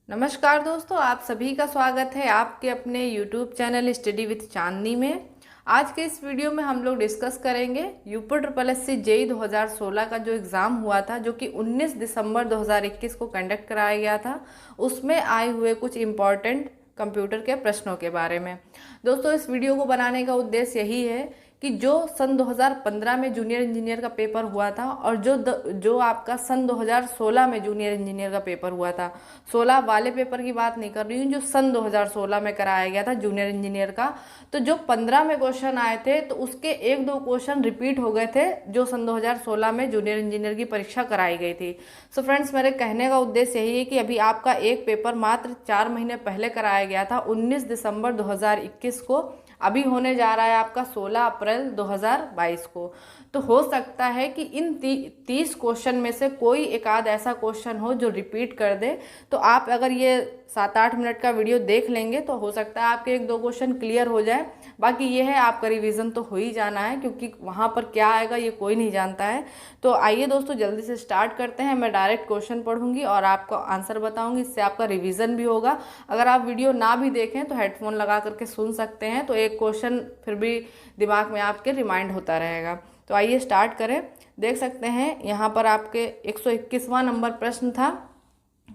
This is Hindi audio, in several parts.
नमस्कार दोस्तों, आप सभी का स्वागत है आपके अपने YouTube चैनल स्टडी विद चांदनी में। आज के इस वीडियो में हम लोग डिस्कस करेंगे UP triple S C JE 2016 का जो एग्ज़ाम हुआ था, जो कि 19 दिसंबर 2021 को कंडक्ट कराया गया था। उसमें आए हुए कुछ इम्पॉर्टेंट कंप्यूटर के प्रश्नों के बारे में। दोस्तों, इस वीडियो को बनाने का उद्देश्य यही है कि जो सन 2015 में जूनियर इंजीनियर का पेपर हुआ था और जो आपका सन 2016 में जूनियर इंजीनियर का पेपर हुआ था, 16 वाले पेपर की बात नहीं कर रही हूँ, जो सन 2016 में कराया गया था जूनियर इंजीनियर का, तो जो 15 में क्वेश्चन आए थे तो उसके एक दो क्वेश्चन रिपीट हो गए थे जो सन 2016 में जूनियर इंजीनियर की परीक्षा कराई गई थी। सो फ्रेंड्स, मेरे कहने का उद्देश्य यही है कि अभी आपका एक पेपर मात्र 4 महीने पहले कराया गया था 19 दिसंबर 2021 को, अभी होने जा रहा है आपका 16 अप्रैल 2022 को। तो हो सकता है कि इन 30 क्वेश्चन में से कोई एक आध ऐसा क्वेश्चन हो जो रिपीट कर दे। तो आप अगर ये 7-8 मिनट का वीडियो देख लेंगे तो हो सकता है आपके एक दो क्वेश्चन क्लियर हो जाए। बाकी ये है, आपका रिवीजन तो हो ही जाना है, क्योंकि वहाँ पर क्या आएगा ये कोई नहीं जानता है। तो आइए दोस्तों, जल्दी से स्टार्ट करते हैं। मैं डायरेक्ट क्वेश्चन पढ़ूंगी और आपको आंसर बताऊंगी, इससे आपका रिवीजन भी होगा। अगर आप वीडियो ना भी देखें तो हेडफोन लगा करके सुन सकते हैं, तो एक क्वेश्चन फिर भी दिमाग में आपके रिमाइंड होता रहेगा। तो आइए स्टार्ट करें। देख सकते हैं यहाँ पर आपके 121वां नंबर प्रश्न था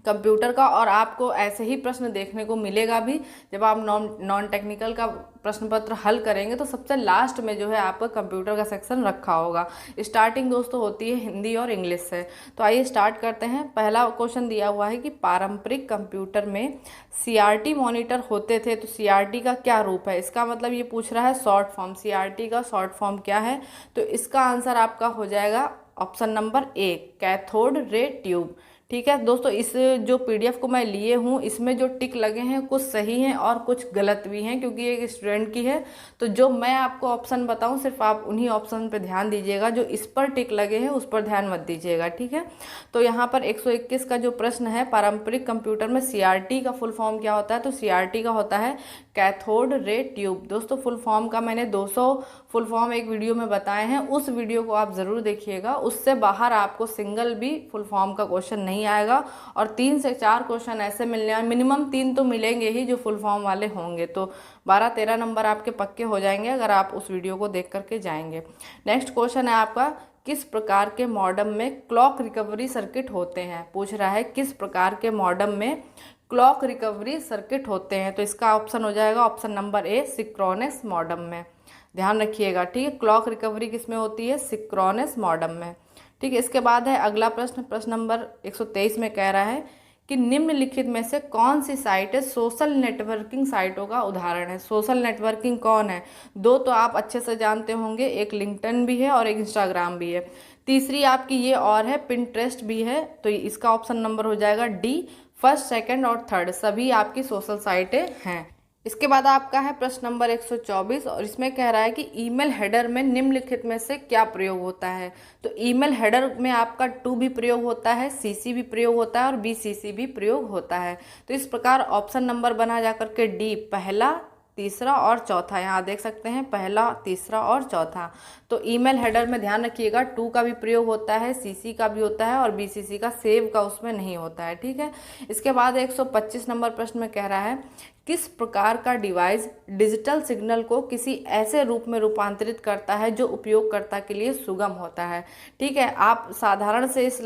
कंप्यूटर का, और आपको ऐसे ही प्रश्न देखने को मिलेगा भी जब आप नॉन टेक्निकल का प्रश्न पत्र हल करेंगे। तो सबसे लास्ट में जो है आपका कंप्यूटर का सेक्शन रखा होगा। स्टार्टिंग दोस्तों होती है हिंदी और इंग्लिश से। तो आइए स्टार्ट करते हैं। पहला क्वेश्चन दिया हुआ है कि पारंपरिक कंप्यूटर में सीआरटी मॉनिटर होते थे, तो सीआरटी का क्या रूप है। इसका मतलब ये पूछ रहा है शॉर्ट फॉर्म, सीआरटी का शॉर्ट फॉर्म क्या है। तो इसका आंसर आपका हो जाएगा option number A, cathode ray tube. ठीक है दोस्तों, इस जो पीडीएफ को मैं लिए हूँ इसमें जो टिक लगे हैं कुछ सही हैं और कुछ गलत भी हैं, क्योंकि ये एक स्टूडेंट की है। तो जो मैं आपको ऑप्शन बताऊँ सिर्फ आप उन्हीं ऑप्शन पे ध्यान दीजिएगा, जो इस पर टिक लगे हैं उस पर ध्यान मत दीजिएगा। ठीक है, तो यहाँ पर 121 का जो प्रश्न है, पारंपरिक कंप्यूटर में सीआरटी का फुल फॉर्म क्या होता है। तो सीआरटी का होता है कैथोड रे ट्यूब। दोस्तों, फुल फॉर्म का मैंने 200 फुल फॉर्म एक वीडियो में बताए हैं, उस वीडियो को आप ज़रूर देखिएगा। उससे बाहर आपको सिंगल भी फुल फॉर्म का क्वेश्चन नहीं आएगा, और 3 से 4 क्वेश्चन ऐसे मिलने हैं, मिनिमम 3 तो मिलेंगे ही जो फुल फॉर्म वाले होंगे। तो 12-13 नंबर आपके पक्के हो जाएंगे अगर आप उस वीडियो को देख करके जाएंगे। नेक्स्ट क्वेश्चन है आपका, किस प्रकार के मॉडम में क्लॉक रिकवरी सर्किट होते हैं। पूछ रहा है किस प्रकार के मॉडम में क्लॉक रिकवरी सर्किट होते हैं। तो इसका ऑप्शन हो जाएगा option number A, synchronous modem में। ध्यान रखिएगा, ठीक है, क्लॉक रिकवरी किस में होती है, सिंक्रोनस मॉडम में। ठीक है, इसके बाद है अगला प्रश्न, प्रश्न नंबर 123 में कह रहा है कि निम्नलिखित में से कौन सी साइटें सोशल नेटवर्किंग साइटों का उदाहरण है। सोशल नेटवर्किंग कौन है, दो तो आप अच्छे से जानते होंगे, एक लिंक्डइन भी है और एक इंस्टाग्राम भी है। तीसरी आपकी ये और है, पिंटरेस्ट भी है। तो इसका ऑप्शन नंबर हो जाएगा डी, फर्स्ट, सेकंड और थर्ड सभी आपकी सोशल साइटें हैं। इसके बाद आपका है प्रश्न नंबर 124, और इसमें कह रहा है कि ईमेल हेडर में निम्नलिखित में से क्या प्रयोग होता है। तो ईमेल हेडर में आपका टू भी प्रयोग होता है, सीसी भी प्रयोग होता है और बीसीसी भी प्रयोग होता है। तो इस प्रकार ऑप्शन नंबर बना जाकर के डी, पहला, तीसरा और चौथा। यहाँ देख सकते हैं पहला, तीसरा और चौथा। तो ईमेल हेडर में ध्यान रखिएगा टू का भी प्रयोग होता है, सीसी का भी होता है और बीसीसी का, सेव का उसमें नहीं होता है। ठीक है, इसके बाद 125 नंबर प्रश्न में कह रहा है किस प्रकार का डिवाइस डिजिटल सिग्नल को किसी ऐसे रूप में रूपांतरित करता है जो उपयोगकर्ता के लिए सुगम होता है। ठीक है, आप साधारण से इस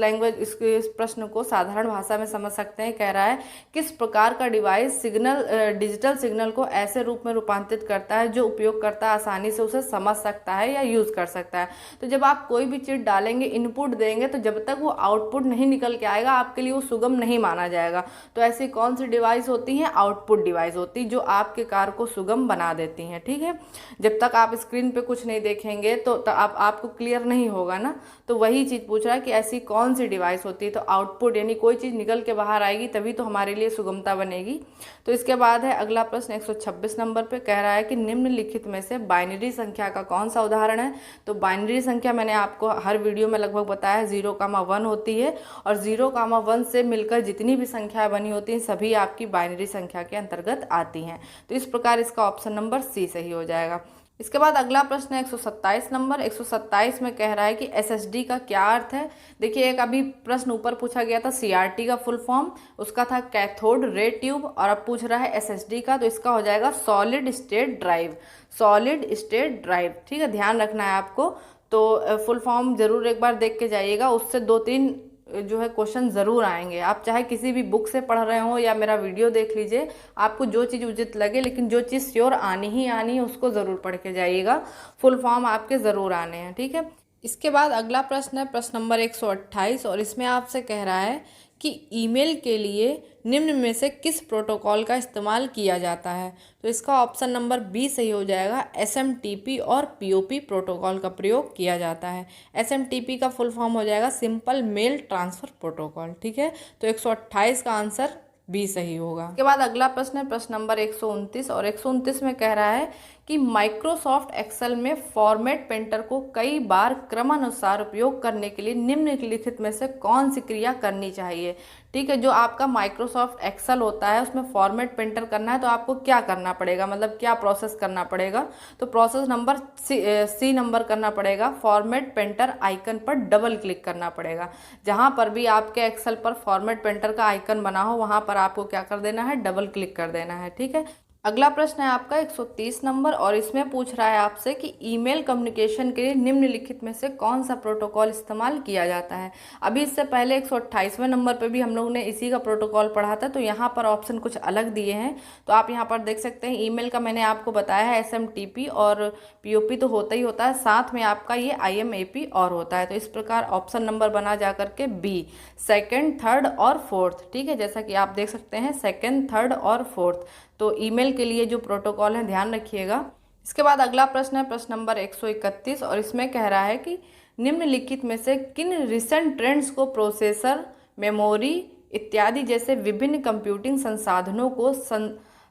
प्रश्न को साधारण भाषा में समझ सकते हैं। कह रहा है किस प्रकार का डिवाइस डिजिटल सिग्नल को ऐसे रूप में रूपांतरित करता है जो उपयोगकर्ता आसानी से उसे समझ सकता है या यूज कर सकता है। तो जब आप कोई भी चीज डालेंगे, इनपुट देंगे, तो जब तक वो आउटपुट नहीं निकल के आएगा आपके लिए वो सुगम नहीं माना जाएगा। तो ऐसी कौन सी डिवाइस होती है, आउटपुट डिवाइस होती, जो आपके कार्य को सुगम बना देती हैं। ठीक है, जब तक आप स्क्रीन पे कुछ नहीं देखेंगे तो आपको क्लियर नहीं होगा ना। तो वही चीज पूछ रहा है कि ऐसी कौन सी डिवाइस होती है। तो आउटपुट यानी कोई चीज निकल के बाहर आएगी तभी तो हमारे लिए सुगमता बनेगी। तो इसके बाद है अगला प्रश्न 126 नंबर पे, कह रहा है कि निम्नलिखित में से बाइनरी संख्या का कौन सा उदाहरण है। तो बाइनरी संख्या मैंने आपको हर वीडियो में लगभग बताया, 0,1 होती है, और 0,1 से मिलकर जितनी भी संख्या बनी होती हैं सभी आपकी बाइनरी संख्या के अंतर्गत आती हैं। तो इस प्रकार इसका ऑप्शन नंबर सी सही हो जाएगा। इसके बाद अगला प्रश्न है 127 नंबर। 127 में कह रहा है कि एसएसडी का क्या अर्थ है। देखिए, एक अभी प्रश्न ऊपर पूछा गया था सीआरटी का फुल फॉर्म, उसका था कैथोड रे ट्यूब, और अब पूछ रहा है एसएसडी का, तो इसका हो जाएगा solid state drive. Solid state drive, ठीक है, ध्यान रखना है आपको। तो फुल फॉर्म जरूर एक बार देख के जाइएगा, उससे 2-3 जो है क्वेश्चन ज़रूर आएंगे। आप चाहे किसी भी बुक से पढ़ रहे हो या मेरा वीडियो देख लीजिए, आपको जो चीज़ उचित लगे, लेकिन जो चीज़ श्योर आनी ही आनी है उसको ज़रूर पढ़ के जाइएगा। फुल फॉर्म आपके ज़रूर आने हैं, ठीक है। इसके बाद अगला प्रश्न है प्रश्न नंबर 128, और इसमें आपसे कह रहा है कि ईमेल के लिए निम्न में से किस प्रोटोकॉल का इस्तेमाल किया जाता है। तो इसका ऑप्शन नंबर बी सही हो जाएगा। एसएमटीपी और पीओपी प्रोटोकॉल का प्रयोग किया जाता है। एसएमटीपी का फुल फॉर्म हो जाएगा सिंपल मेल ट्रांसफ़र प्रोटोकॉल, ठीक है। तो 128 का आंसर बी सही होगा। इसके बाद अगला प्रश्न है प्रश्न नंबर 129, और 129 में कह रहा है कि माइक्रोसॉफ्ट एक्सेल में फॉर्मेट पेंटर को कई बार क्रमानुसार उपयोग करने के लिए निम्नलिखित में से कौन सी क्रिया करनी चाहिए। ठीक है, जो आपका माइक्रोसॉफ्ट एक्सेल होता है उसमें फॉर्मेट पेंटर करना है तो आपको क्या करना पड़ेगा, मतलब क्या प्रोसेस करना पड़ेगा। तो प्रोसेस नंबर सी नंबर करना पड़ेगा। फॉर्मेट पेंटर आइकन पर डबल क्लिक करना पड़ेगा। जहाँ पर भी आपके एक्सेल पर फॉर्मेट पेंटर का आइकन बना हो वहाँ पर आपको क्या कर देना है, डबल क्लिक कर देना है, ठीक है। अगला प्रश्न है आपका 130 नंबर, और इसमें पूछ रहा है आपसे कि ईमेल कम्युनिकेशन के लिए निम्नलिखित में से कौन सा प्रोटोकॉल इस्तेमाल किया जाता है। अभी इससे पहले 128वें नंबर पे भी हम लोग ने इसी का प्रोटोकॉल पढ़ा था, तो यहाँ पर ऑप्शन कुछ अलग दिए हैं। तो आप यहाँ पर देख सकते हैं, ईमेल का मैंने आपको बताया है एसएमटीपी और पीओपी तो होता ही होता है, साथ में आपका ये आईएमएपी और होता है। तो इस प्रकार ऑप्शन नंबर बना जा करके बी, सेकेंड, थर्ड और फोर्थ, ठीक है। जैसा कि आप देख सकते हैं सेकेंड, थर्ड और फोर्थ, तो ईमेल के लिए जो प्रोटोकॉल है ध्यान रखिएगा। इसके बाद अगला प्रश्न है प्रश्न नंबर 131, और इसमें कह रहा है कि निम्नलिखित में से किन रिसेंट ट्रेंड्स को प्रोसेसर, मेमोरी इत्यादि जैसे विभिन्न कंप्यूटिंग संसाधनों को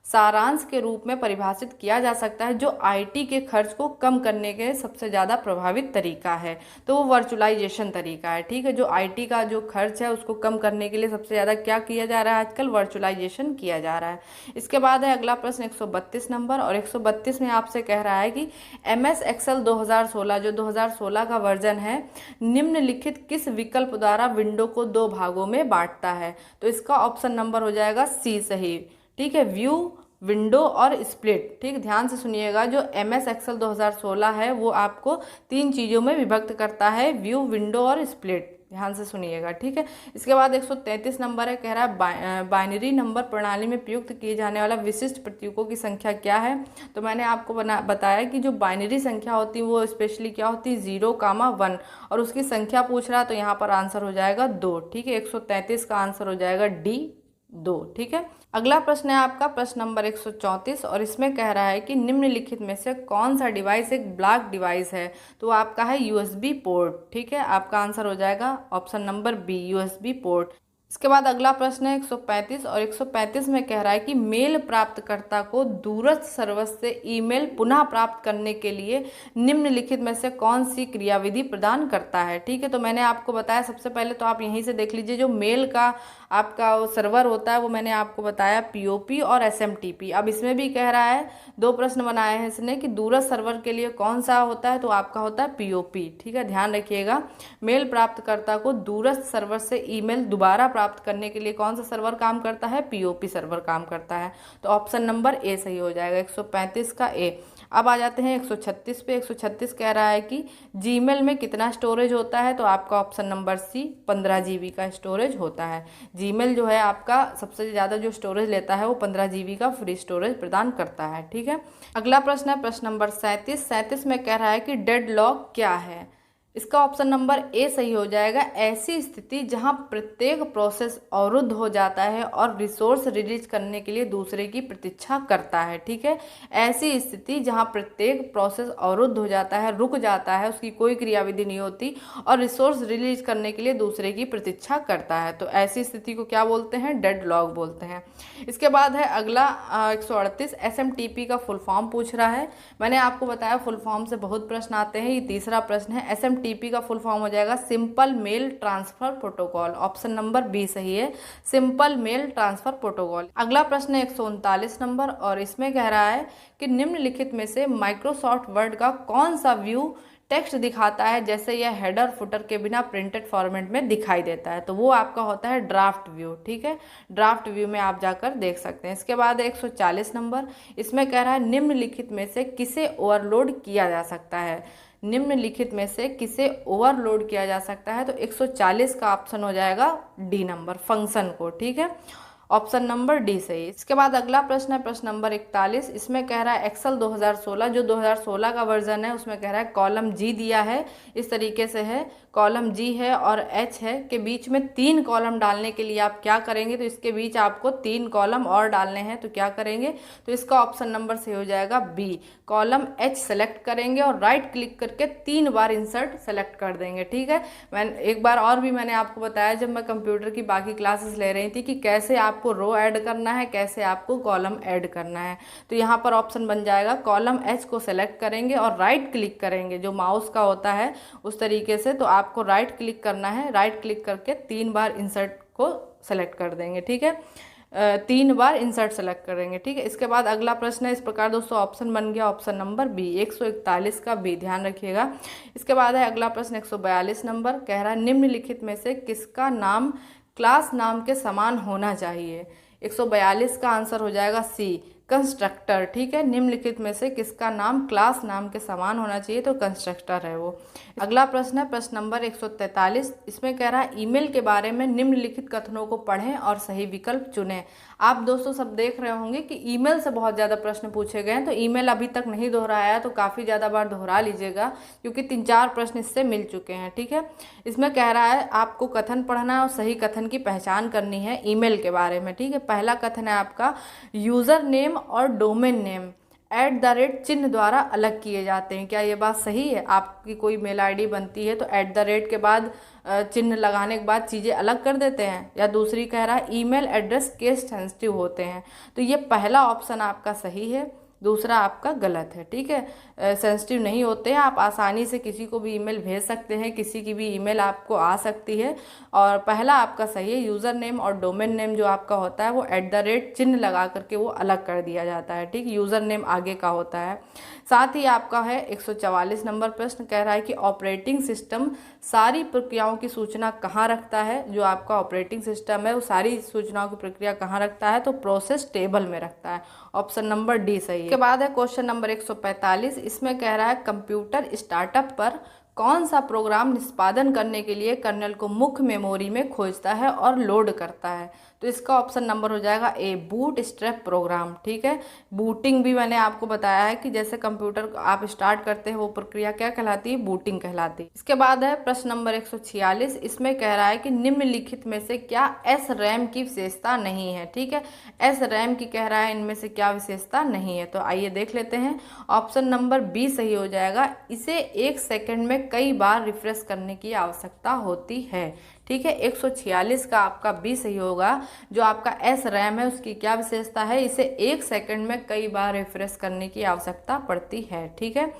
सारांश के रूप में परिभाषित किया जा सकता है, जो आईटी के खर्च को कम करने के सबसे ज़्यादा प्रभावित तरीका है। तो वो वर्चुअलाइजेशन तरीका है, ठीक है। जो आईटी का जो खर्च है उसको कम करने के लिए सबसे ज़्यादा क्या किया जा रहा है आजकल, वर्चुअलाइजेशन किया जा रहा है। इसके बाद है अगला प्रश्न 132 नंबर, और 132 में आपसे कह रहा है कि MS एक्सेल 2016 जो 2016 का वर्जन है, निम्नलिखित किस विकल्प द्वारा विंडो को 2 भागों में बांटता है। तो इसका ऑप्शन नंबर हो जाएगा सी सही, ठीक है। व्यू, विंडो और स्प्लिट, ठीक, ध्यान से सुनिएगा। जो MS एक्सेल 2016 है वो आपको 3 चीज़ों में विभक्त करता है, व्यू, विंडो और स्प्लिट, ध्यान से सुनिएगा, ठीक है। इसके बाद 133 नंबर है, कह रहा है बाइनरी नंबर प्रणाली में प्रयुक्त किए जाने वाला विशिष्ट प्रतीकों की संख्या क्या है। तो मैंने आपको बताया कि जो बाइनरी संख्या होती है वो स्पेशली क्या होती है, 0, 1, और उसकी संख्या पूछ रहा है तो यहाँ पर आंसर हो जाएगा 2, ठीक है। 133 का आंसर हो जाएगा D 2, ठीक है। अगला प्रश्न है आपका प्रश्न नंबर 134, और इसमें कह रहा है कि निम्नलिखित में से कौन सा डिवाइस एक ब्लॉक डिवाइस है। तो आपका है USB पोर्ट, ठीक है। आपका आंसर हो जाएगा option number B, USB port. इसके बाद अगला प्रश्न है 135, और 135 में कह रहा है कि मेल प्राप्तकर्ता को दूरस्थ सर्वर से ईमेल पुनः प्राप्त करने के लिए निम्नलिखित में से कौन सी क्रियाविधि प्रदान करता है, ठीक है। तो मैंने आपको बताया, सबसे पहले तो आप यहीं से देख लीजिए, जो मेल का आपका वो सर्वर होता है वो मैंने आपको बताया POP और SMTP। अब इसमें भी कह रहा है, 2 प्रश्न बनाए हैं इसने कि दूरस्थ सर्वर के लिए कौन सा होता है, तो आपका होता है POP, ठीक है। ध्यान रखिएगा, मेल प्राप्तकर्ता को दूरस्थ सर्वर से ईमेल दोबारा प्राप्त करने के लिए कौन सा सर्वर काम करता है, POP सर्वर काम करता है। तो ऑप्शन नंबर ए सही हो जाएगा, 135 का ए। अब आ जाते हैं 136 पे। 136 कह रहा है कि जीमेल में कितना स्टोरेज होता है। तो आपका ऑप्शन नंबर सी, 15 GB का स्टोरेज होता है। जीमेल जो है आपका सबसे ज़्यादा जो स्टोरेज लेता है वो 15 GB का फ्री स्टोरेज प्रदान करता है, ठीक है। अगला प्रश्न है प्रश्न नंबर 37। 37 में कह रहा है कि डेडलॉक क्या है। इसका ऑप्शन नंबर ए सही हो जाएगा। ऐसी स्थिति जहां प्रत्येक प्रोसेस अवरुद्ध हो जाता है और रिसोर्स रिलीज करने के लिए दूसरे की प्रतीक्षा करता है, ठीक है। ऐसी स्थिति जहां प्रत्येक प्रोसेस अवरुद्ध हो जाता है, रुक जाता है, उसकी कोई क्रियाविधि नहीं होती और रिसोर्स रिलीज करने के लिए दूसरे की प्रतीक्षा करता है, तो ऐसी स्थिति को क्या बोलते हैं, डेडलॉक बोलते हैं। इसके बाद है अगला 138। SMTP का फुल फॉर्म पूछ रहा है। मैंने आपको बताया फुल फॉर्म से बहुत प्रश्न आते हैं, ये तीसरा प्रश्न है। SMTP SMTP का फुल फॉर्म हो जाएगा simple mail transfer protocol. Option number B सही है, सिंपल मेल ट्रांसफर प्रोटोकॉल। अगला प्रश्न है 139 नंबर और इसमें कह रहा है कि निम्नलिखित में से माइक्रोसॉफ्ट वर्ड का कौन सा व्यू टेक्स्ट दिखाता है जैसे यह हेडर फुटर के बिना प्रिंटेड फॉर्मेट में दिखाई देता है। तो वो आपका होता है ड्राफ्ट व्यू। ठीक है, ड्राफ्ट व्यू में आप जाकर देख सकते हैं। इसके बाद 140 नंबर, इसमें कह रहा है निम्नलिखित में से किसे ओवरलोड किया जा सकता है। निम्नलिखित में से किसे ओवरलोड किया जा सकता है, तो 140 का ऑप्शन हो जाएगा डी नंबर, फंक्शन को। ठीक है, ऑप्शन नंबर डी सही। इसके बाद अगला प्रश्न है प्रश्न नंबर 41। इसमें कह रहा है एक्सेल 2016 जो 2016 का वर्जन है उसमें कह रहा है कॉलम जी दिया है, इस तरीके से है, कॉलम जी है और एच है के बीच में 3 कॉलम डालने के लिए आप क्या करेंगे, तो इसके बीच आपको 3 कॉलम और डालने हैं, तो क्या करेंगे, तो इसका ऑप्शन नंबर सही हो जाएगा बी, कॉलम एच सेलेक्ट करेंगे और राइट क्लिक करके 3 बार इंसर्ट सेलेक्ट कर देंगे। ठीक है, एक बार और भी मैंने आपको बताया जब मैं कंप्यूटर की बाकी क्लासेस ले रही थी कि कैसे आपको रो ऐड करना है, कैसे आपको कॉलम ऐड करना है। तो यहाँ पर ऑप्शन बन जाएगा कॉलम एच को सेलेक्ट करेंगे और राइट क्लिक करेंगे, जो माउस का होता है उस तरीके से, तो आपको राइट क्लिक करना है, राइट क्लिक करके 3 बार इंसर्ट को सेलेक्ट कर देंगे। ठीक है, 3 बार इंसर्ट सेलेक्ट करेंगे। ठीक है, इसके बाद अगला प्रश्न है, इस प्रकार दोस्तों ऑप्शन बन गया ऑप्शन नंबर बी, 141 का बी, ध्यान रखिएगा। इसके बाद है अगला प्रश्न 142 नंबर, कह रहा है निम्नलिखित में से किसका नाम क्लास नाम के समान होना चाहिए। 142 का आंसर हो जाएगा सी, कंस्ट्रक्टर। ठीक है, निम्नलिखित में से किसका नाम क्लास नाम के समान होना चाहिए, तो कंस्ट्रक्टर है वो। अगला प्रश्न है प्रश्न नंबर 143। इसमें कह रहा है ईमेल के बारे में निम्नलिखित कथनों को पढ़ें और सही विकल्प चुनें। आप दोस्तों सब देख रहे होंगे कि ईमेल से बहुत ज़्यादा प्रश्न पूछे गए हैं, तो ईमेल अभी तक नहीं दोहराया है तो काफ़ी ज़्यादा बार दोहरा लीजिएगा क्योंकि 3-4 प्रश्न इससे मिल चुके हैं। ठीक है, इसमें कह रहा है आपको कथन पढ़ना है और सही कथन की पहचान करनी है ईमेल के बारे में। ठीक है, पहला कथन है आपका यूज़र नेम और डोमेन नेम @ चिन्ह द्वारा अलग किए जाते हैं। क्या ये बात सही है? आपकी कोई मेल आईडी बनती है तो @ के बाद चिन्ह लगाने के बाद चीज़ें अलग कर देते हैं। या दूसरी कह रहा है ईमेल एड्रेस केस सेंसिटिव होते हैं, तो ये पहला ऑप्शन आपका सही है, दूसरा आपका गलत है। ठीक है, सेंसिटिव नहीं होते हैं, आप आसानी से किसी को भी ईमेल भेज सकते हैं, किसी की भी ईमेल आपको आ सकती है। और पहला आपका सही है, यूज़र नेम और डोमेन नेम जो आपका होता है वो @ चिन्ह लगा करके वो अलग कर दिया जाता है। ठीक, यूज़र नेम आगे का होता है। साथ ही आपका है 144 नंबर प्रश्न, कह रहा है कि ऑपरेटिंग सिस्टम सारी प्रक्रियाओं की सूचना कहाँ रखता है। जो आपका ऑपरेटिंग सिस्टम है वो सारी सूचनाओं की प्रक्रिया कहाँ रखता है, तो प्रोसेस टेबल में रखता है। ऑप्शन नंबर डी सही है। के बाद है क्वेश्चन नंबर 145। इसमें कह रहा है कंप्यूटर स्टार्टअप पर कौन सा प्रोग्राम निष्पादन करने के लिए कर्नेल को मुख्य मेमोरी में खोजता है और लोड करता है, तो इसका ऑप्शन नंबर हो जाएगा ए, बूट स्ट्रैप प्रोग्राम। ठीक है, बूटिंग भी मैंने आपको बताया है कि जैसे कंप्यूटर आप स्टार्ट करते हैं वो प्रक्रिया क्या कहलाती है, बूटिंग कहलाती है। इसके बाद है प्रश्न नंबर 146। इसमें कह रहा है कि निम्नलिखित में से क्या एस रैम की विशेषता नहीं है। ठीक है, एस रैम की कह रहा है इनमें से क्या विशेषता नहीं है, तो आइए देख लेते हैं। ऑप्शन नंबर बी सही हो जाएगा, इसे 1 सेकेंड में कई बार रिफ्रेश करने की आवश्यकता होती है। ठीक है, 146 का आपका बी सही होगा। जो आपका एस रैम है उसकी क्या विशेषता है, इसे 1 सेकंड में कई बार रिफ्रेश करने की आवश्यकता पड़ती है। ठीक है,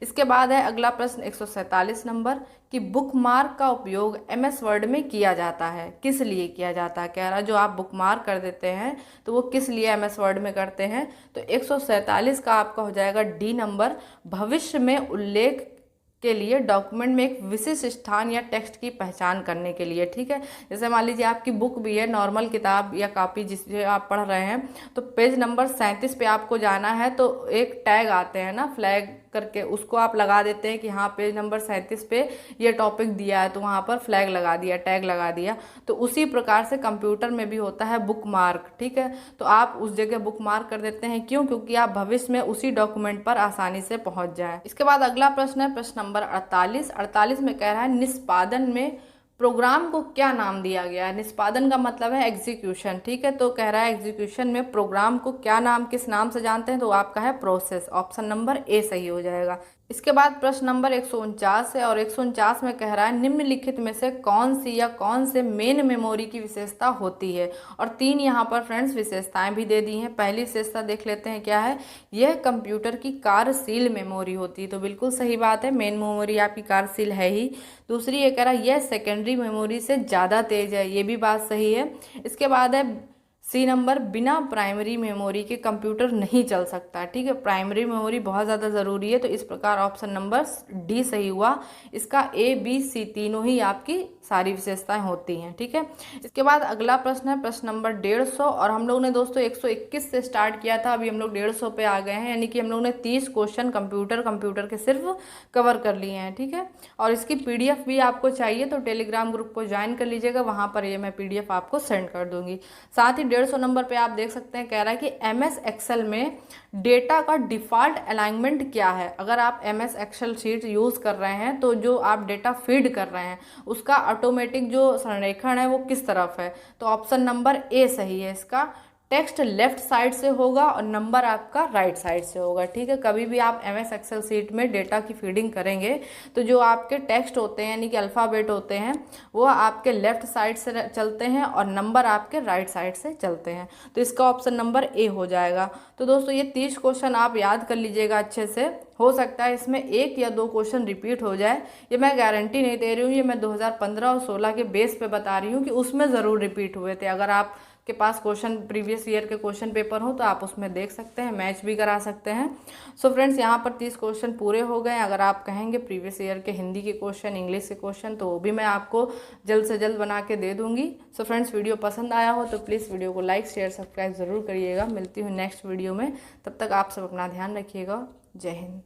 इसके बाद है अगला प्रश्न 147 नंबर कि बुकमार्क का उपयोग MS वर्ड में किया जाता है, किस लिए किया जाता है। कह रहा जो आप बुकमार्क कर देते हैं तो वो किस लिए MS वर्ड में करते हैं, तो 147 का आपका हो जाएगा डी नंबर, भविष्य में उल्लेख के लिए डॉक्यूमेंट में एक विशिष्ट स्थान या टेक्स्ट की पहचान करने के लिए। ठीक है, जैसे मान लीजिए आपकी बुक भी है, नॉर्मल किताब या कॉपी जिसे आप पढ़ रहे हैं, तो पेज नंबर 37 पे आपको जाना है तो एक टैग आते हैं ना फ्लैग करके, उसको आप लगा देते हैं कि हाँ पेज नंबर 37 पे ये टॉपिक दिया है, तो वहाँ पर फ्लैग लगा दिया, टैग लगा दिया। तो उसी प्रकार से कंप्यूटर में भी होता है बुक मार्क। ठीक है, तो आप उस जगह बुक मार्क कर देते हैं, क्यों, क्योंकि आप भविष्य में उसी डॉक्यूमेंट पर आसानी से पहुँच जाए। इसके बाद अगला प्रश्न है प्रश्न नंबर 48 में कह रहा है निष्पादन में प्रोग्राम को क्या नाम दिया गया है। निष्पादन का मतलब है एग्जीक्यूशन। ठीक है, तो कह रहा है एग्जीक्यूशन में प्रोग्राम को क्या नाम, किस नाम से जानते हैं, तो आपका है प्रोसेस। ऑप्शन नंबर ए सही हो जाएगा। इसके बाद प्रश्न नंबर 149 है और 149 में कह रहा है निम्नलिखित में से कौन सी या कौन से मेन मेमोरी की विशेषता होती है। और 3 यहाँ पर फ्रेंड्स विशेषताएं भी दे दी हैं। पहली विशेषता देख लेते हैं क्या है, यह कंप्यूटर की कार्यशील मेमोरी होती है। तो बिल्कुल सही बात है, मेन मेमोरी आपकी कार्यशील है ही। दूसरी ये कह रहा है यह सेकेंडरी मेमोरी से ज़्यादा तेज है, ये भी बात सही है। इसके बाद है सी नंबर, बिना प्राइमरी मेमोरी के कंप्यूटर नहीं चल सकता। ठीक है, प्राइमरी मेमोरी बहुत ज़्यादा ज़रूरी है। तो इस प्रकार ऑप्शन नंबर डी सही हुआ। इसका ए बी सी तीनों ही आपकी सारी विशेषताएं होती हैं। ठीक है, इसके बाद अगला प्रश्न है प्रश्न नंबर 150 और हम लोग ने दोस्तों 121 से स्टार्ट किया था, अभी हम लोग 150 पे आ गए हैं। यानी कि हम लोग ने 30 क्वेश्चन कंप्यूटर के सिर्फ कवर कर लिए हैं। ठीक है, और इसकी PDF भी आपको चाहिए तो टेलीग्राम ग्रुप को ज्वाइन कर लीजिएगा, वहाँ पर ये मैं PDF आपको सेंड कर दूंगी। साथ ही 150 नंबर पे आप देख सकते हैं, कह रहा है कि MS एक्सेल में डेटा का डिफ़ॉल्ट अलाइनमेंट क्या है। अगर आप MS एक्सेल शीट यूज़ कर रहे हैं तो जो आप डेटा फीड कर रहे हैं उसका ऑटोमेटिक जो संरेखण है वो किस तरफ है। तो ऑप्शन नंबर ए सही है इसका। टेक्स्ट लेफ्ट साइड से होगा और नंबर आपका राइट साइड से होगा। ठीक है, कभी भी आप MS एक्सेल शीट में डेटा की फीडिंग करेंगे तो जो आपके टेक्स्ट होते हैं यानी कि अल्फ़ाबेट होते हैं वो आपके लेफ्ट साइड से चलते हैं और नंबर आपके राइट साइड से चलते हैं। तो इसका ऑप्शन नंबर ए हो जाएगा। तो दोस्तों ये 30 क्वेश्चन आप याद कर लीजिएगा अच्छे से। हो सकता है इसमें 1 या 2 क्वेश्चन रिपीट हो जाए, ये मैं गारंटी नहीं दे रही हूँ, ये मैं 2015 और 16 के बेस पे बता रही हूँ कि उसमें ज़रूर रिपीट हुए थे। अगर आप के पास क्वेश्चन प्रीवियस ईयर के क्वेश्चन पेपर हो तो आप उसमें देख सकते हैं, मैच भी करा सकते हैं। सो फ्रेंड्स यहाँ पर 30 क्वेश्चन पूरे हो गए। अगर आप कहेंगे प्रीवियस ईयर के हिंदी के क्वेश्चन, इंग्लिश के क्वेश्चन, तो वो भी मैं आपको जल्द से जल्द बना के दे दूँगी। सो फ्रेंड्स वीडियो पसंद आया हो तो प्लीज़ वीडियो को लाइक शेयर सब्सक्राइब ज़रूर करिएगा। मिलती हूँ नेक्स्ट वीडियो में, तब तक आप सब अपना ध्यान रखिएगा। जय हिंद।